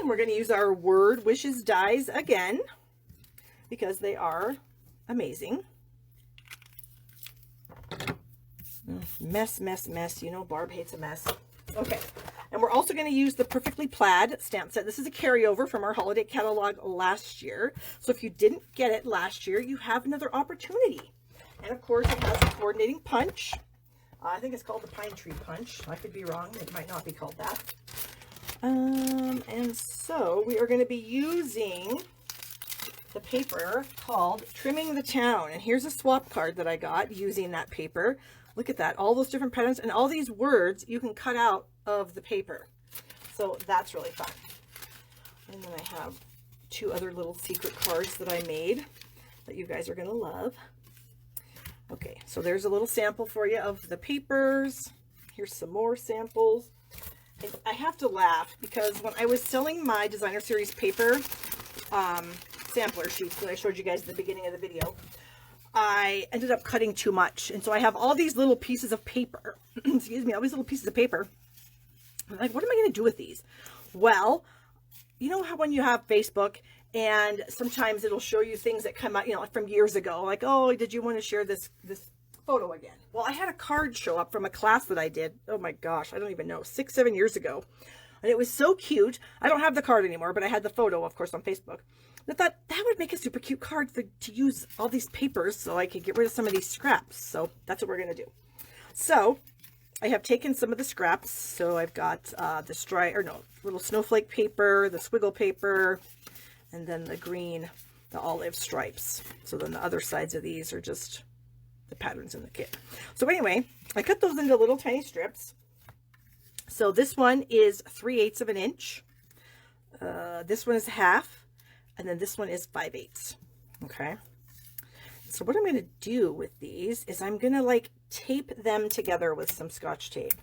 And we're going to use our Word Wishes dies again because they are amazing. Mess, mess, mess. You know Barb hates a mess. Okay. And we're also going to use the Perfectly Plaid stamp set. This is a carryover from our holiday catalog last year. So if you didn't get it last year, you have another opportunity. And of course, it has a coordinating punch. I think it's called the Pine Tree Punch. I could be wrong. It might not be called that. And so we are going to be using the paper called Trimming the Town. And here's a swap card that I got using that paper. Look at that. All those different patterns and all these words you can cut out of the paper. So that's really fun. And then I have two other little secret cards that I made that you guys are going to love. Okay, so there's a little sample for you of the papers. Here's some more samples. And I have to laugh because when I was selling my designer series paper sampler sheets that I showed you guys at the beginning of the video, I ended up cutting too much. And so I have all these little pieces of paper, excuse me, all these little pieces of paper. I'm like, what am I going to do with these? Well, you know how when you have Facebook and sometimes it'll show you things that come out, you know, from years ago, like, oh, did you want to share this photo again? Well, I had a card show up from a class that I did. Oh my gosh, I don't even know, 6-7 years ago. And it was so cute. I don't have the card anymore, but I had the photo, of course, on Facebook. I thought that would make a super cute card to use all these papers so I could get rid of some of these scraps. So that's what we're going to do. So I have taken some of the scraps. So I've got the little snowflake paper, the squiggle paper, and then the olive stripes. So then the other sides of these are just the patterns in the kit. So anyway, I cut those into little tiny strips. So this one is 3/8 of an inch. This one is half. And then this one is 5/8. Okay. So what I'm going to do with these is I'm going to like tape them together with some Scotch tape.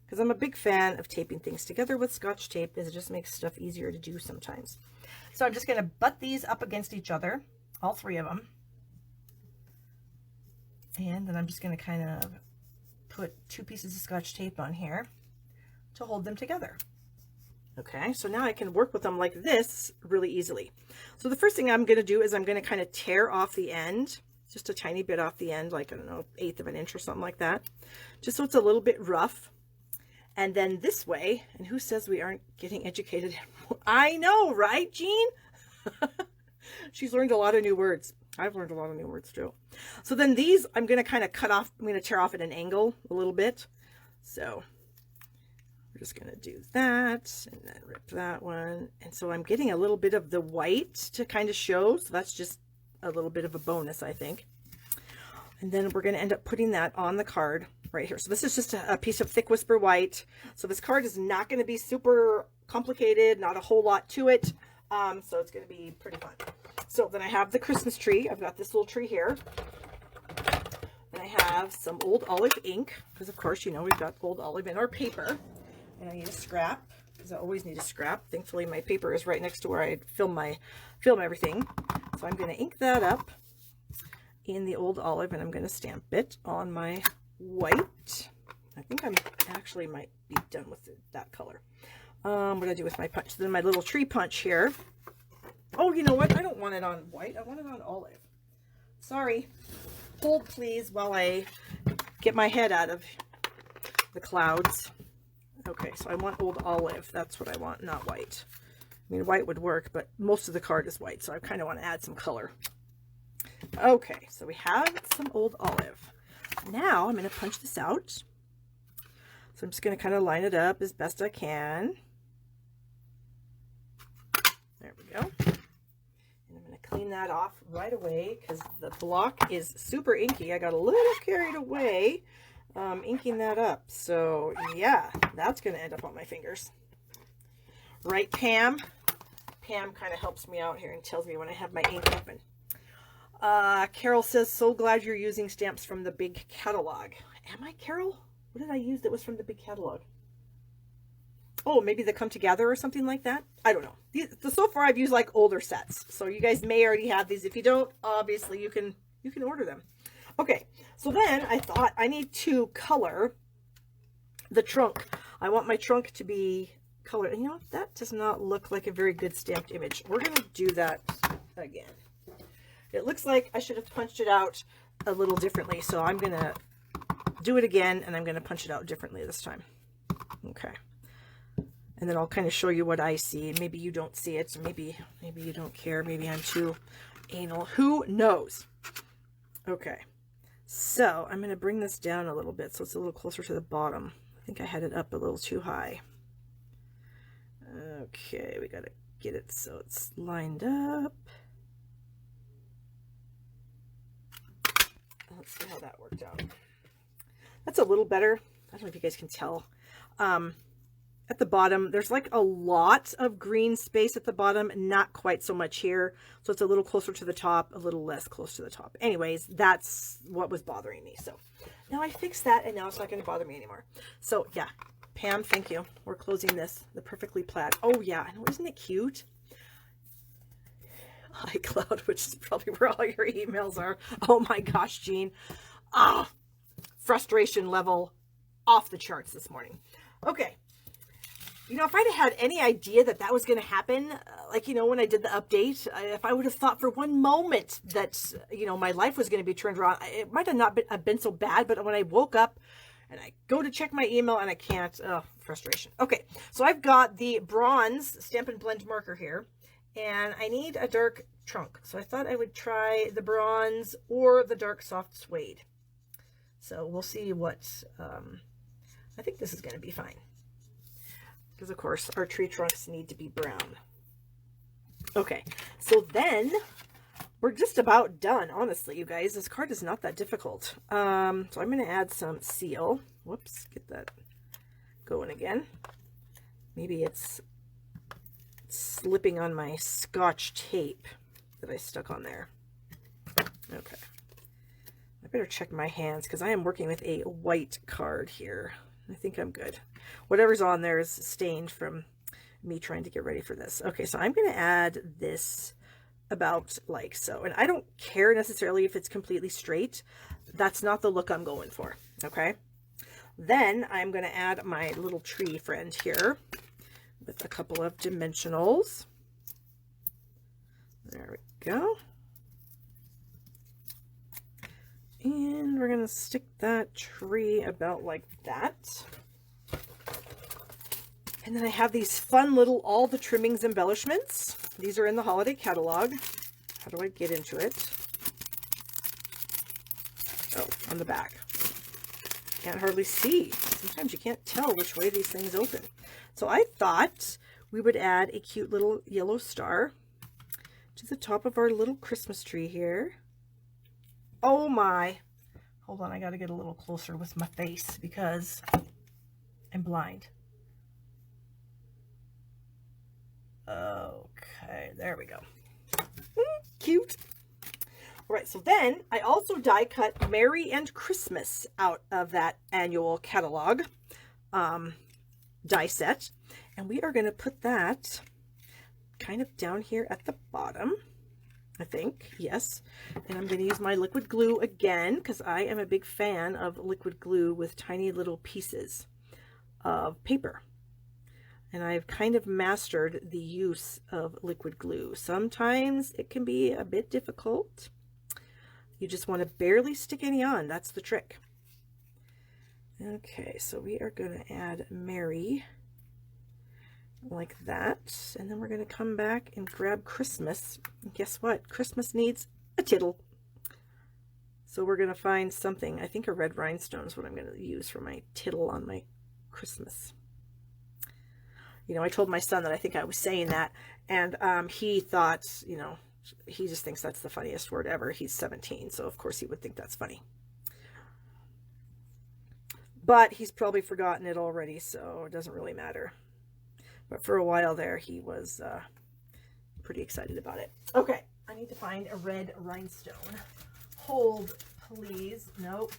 Because I'm a big fan of taping things together with Scotch tape because it just makes stuff easier to do sometimes. So I'm just going to butt these up against each other, all three of them. And then I'm just going to kind of put 2 pieces of Scotch tape on here to hold them together. Okay, so now I can work with them like this really easily. So the first thing I'm going to do is I'm going to kind of tear off the end, just a tiny bit off the end, like, I don't know, 1/8 of an inch or something like that, just so it's a little bit rough. And then this way, and who says we aren't getting educated? I know, right, Jean? She's learned a lot of new words. I've learned a lot of new words too. So then these, I'm going to kind of cut off, I'm going to tear off at an angle a little bit. So we're just going to do that and then rip that one. And so I'm getting a little bit of the white to kind of show. So that's just a little bit of a bonus, I think. And then we're going to end up putting that on the card right here. So this is just a piece of thick whisper white. So this card is not going to be super complicated, not a whole lot to it. So it's going to be pretty fun. So then I have the Christmas tree. I've got this little tree here. And I have some old olive ink, because of course, you know, we've got old olive in our paper. And I need a scrap, because I always need a scrap. Thankfully, my paper is right next to where I film everything. So I'm going to ink that up in the old olive, and I'm going to stamp it on my white. I think I'm actually might be done with that color. What do I do with my punch? Then my little tree punch here. Oh, you know what? I don't want it on white. I want it on olive. Sorry. Hold, please, while I get my head out of the clouds. Okay, so I want old olive. That's what I want, not white. I mean, white would work, but most of the card is white, so I kind of want to add some color. Okay, so we have some old olive. Now I'm going to punch this out. So I'm just going to kind of line it up as best I can. There we go. And I'm going to clean that off right away because the block is super inky. I got a little carried away inking that up. So yeah, that's going to end up on my fingers. Right, Pam? Pam kind of helps me out here and tells me when I have my ink open. Carol says, so glad you're using stamps from the big catalog. Am I, Carol? What did I use that was from the big catalog? Oh, maybe they come together or something like that. I don't know. So far I've used like older sets. So you guys may already have these. If you don't, obviously you can order them. Okay. So then I thought I need to color the trunk. I want my trunk to be color. And you know, that does not look like a very good stamped image. We're going to do that again. It looks like I should have punched it out a little differently. So I'm going to do it again, and I'm going to punch it out differently this time. Okay. And then I'll kind of show you what I see. Maybe you don't see it. Maybe you don't care. Maybe I'm too anal. Who knows? Okay. So I'm going to bring this down a little bit so it's a little closer to the bottom. I think I had it up a little too high. Okay, we got to get it so it's lined up. Let's see how that worked out. That's a little better. I don't know if you guys can tell. At the bottom, there's like a lot of green space at the bottom, not quite so much here. So it's a little closer to the top, a little less close to the top. Anyways, that's what was bothering me. So now I fixed that, and now it's not going to bother me anymore. So yeah, Pam, thank you. We're closing this, the perfectly plaid. Oh yeah, I know, isn't it cute? iCloud, which is probably where all your emails are. Oh my gosh, Jean. Ah, frustration level off the charts this morning. Okay. You know, if I'd have had any idea that that was going to happen, like, you know, when I did the update, if I would have thought for one moment that, you know, my life was going to be turned around, it might have not been so bad. But when I woke up and I go to check my email and I can't, frustration. Okay, so I've got the bronze Stampin' Blend marker here, and I need a dark trunk. So I thought I would try the bronze or the dark soft suede. So we'll see what, I think this is going to be fine. Because, of course, our tree trunks need to be brown. Okay, so then we're just about done, honestly, you guys. This card is not that difficult. So I'm going to add some seal. Whoops, get that going again. Maybe it's slipping on my Scotch tape that I stuck on there. Okay. I better check my hands because I am working with a white card here. I think I'm good. Whatever's on there is stained from me trying to get ready for this. Okay, so I'm going to add this about like so. And I don't care necessarily if it's completely straight. That's not the look I'm going for. Okay. Then I'm going to add my little tree friend here with a couple of dimensionals. There we go. And we're going to stick that tree about like that. And then I have these fun little all the trimmings embellishments. These are in the holiday catalog. How do I get into it? Oh, on the back. Can't hardly see. Sometimes you can't tell which way these things open. So I thought we would add a cute little yellow star to the top of our little Christmas tree here. Oh my. Hold on, I got to get a little closer with my face because I'm blind. Okay, there we go. Cute. All right, so then I also die cut Merry and Christmas out of that annual catalog die set. And we are going to put that kind of down here at the bottom. I think, yes. And I'm going to use my liquid glue again because I am a big fan of liquid glue with tiny little pieces of paper. And I've kind of mastered the use of liquid glue. Sometimes it can be a bit difficult. You just want to barely stick any on. That's the trick. Okay, so we are going to add Merry like that, and then we're going to come back and grab Christmas. And guess what? Christmas needs a tittle. So we're going to find something. I think a red rhinestone is what I'm going to use for my tittle on my Christmas. You know, I told my son that I think I was saying that, and he thought, you know, he just thinks that's the funniest word ever. He's 17, so of course he would think that's funny. But he's probably forgotten it already, so it doesn't really matter. But for a while there, he was pretty excited about it. Okay, I need to find a red rhinestone. Hold, please. Nope.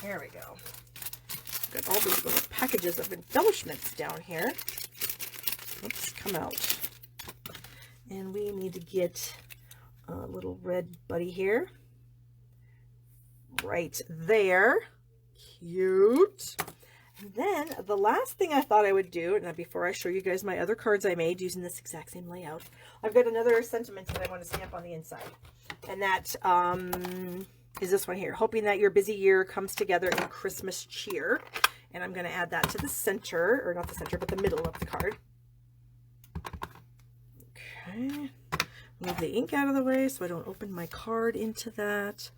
There we go. Got all these little packages of embellishments down here. Oops, come out. And we need to get a little red buddy here. Right there. Cute. And then the last thing I thought I would do, and before I show you guys my other cards I made using this exact same layout, I've got another sentiment that I want to stamp on the inside. And that is this one here. Hoping that your busy year comes together in Christmas cheer. And I'm going to add that to the center, or not the center, but the middle of the card. Okay. Move the ink out of the way so I don't open my card into that.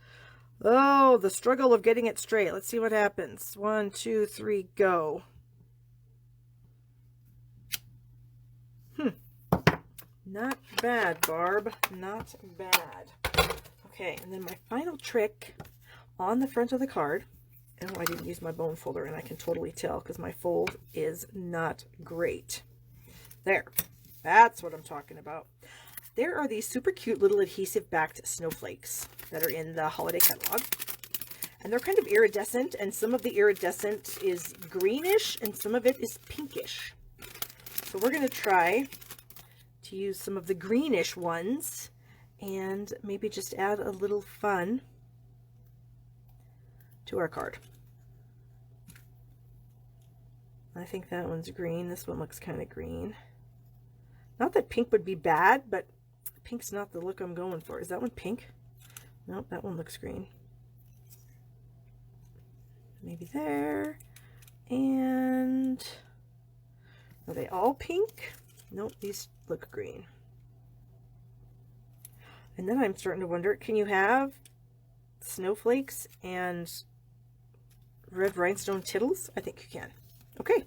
Oh, the struggle of getting it straight. Let's see what happens. 1, 2, 3, go. Not bad, Barb. Not bad. Okay, and then my final trick on the front of the card. Oh, I didn't use my bone folder, and I can totally tell because my fold is not great. There. That's what I'm talking about. There are these super cute little adhesive backed snowflakes that are in the holiday catalog. And they're kind of iridescent, and some of the iridescent is greenish and some of it is pinkish. So we're going to try to use some of the greenish ones and maybe just add a little fun to our card. I think that one's green. This one looks kind of green. Not that pink would be bad, but pink's not the look I'm going for. Is that one pink? Nope, that one looks green. Maybe there. And are they all pink? Nope, these look green. And then I'm starting to wonder, can you have snowflakes and red rhinestone tittles? I think you can. Okay,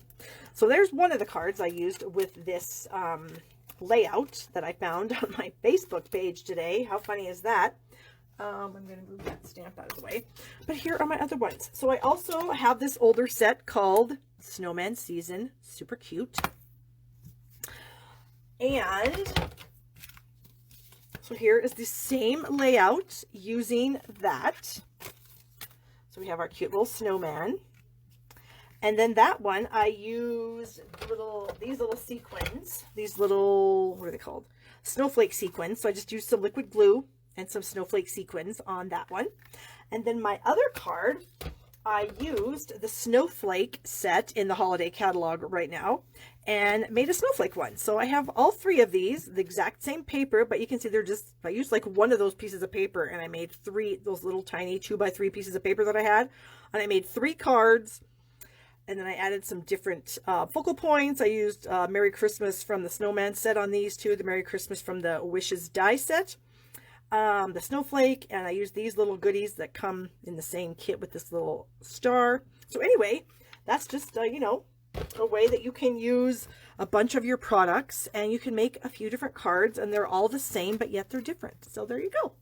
so there's one of the cards I used with this layout that I found on my Facebook page today. How funny is that? I'm going to move that stamp out of the way. But here are my other ones. So I also have this older set called Snowman Season. Super cute. And so here is the same layout using that. So we have our cute little snowman. And then that one, I used these little sequins, these little, what are they called? Snowflake sequins. So I just used some liquid glue and some snowflake sequins on that one. And then my other card, I used the snowflake set in the holiday catalog right now and made a snowflake one. So I have all three of these, the exact same paper, but you can see they're just, I used like one of those pieces of paper and I made those little tiny 2x3 pieces of paper that I had. And I made 3 cards. And then I added some different focal points. I used Merry Christmas from the Snowman set on these two, the Merry Christmas from the Wishes die set, the snowflake, and I used these little goodies that come in the same kit with this little star. So anyway, that's just, you know, a way that you can use a bunch of your products and you can make a few different cards and they're all the same, but yet they're different. So there you go.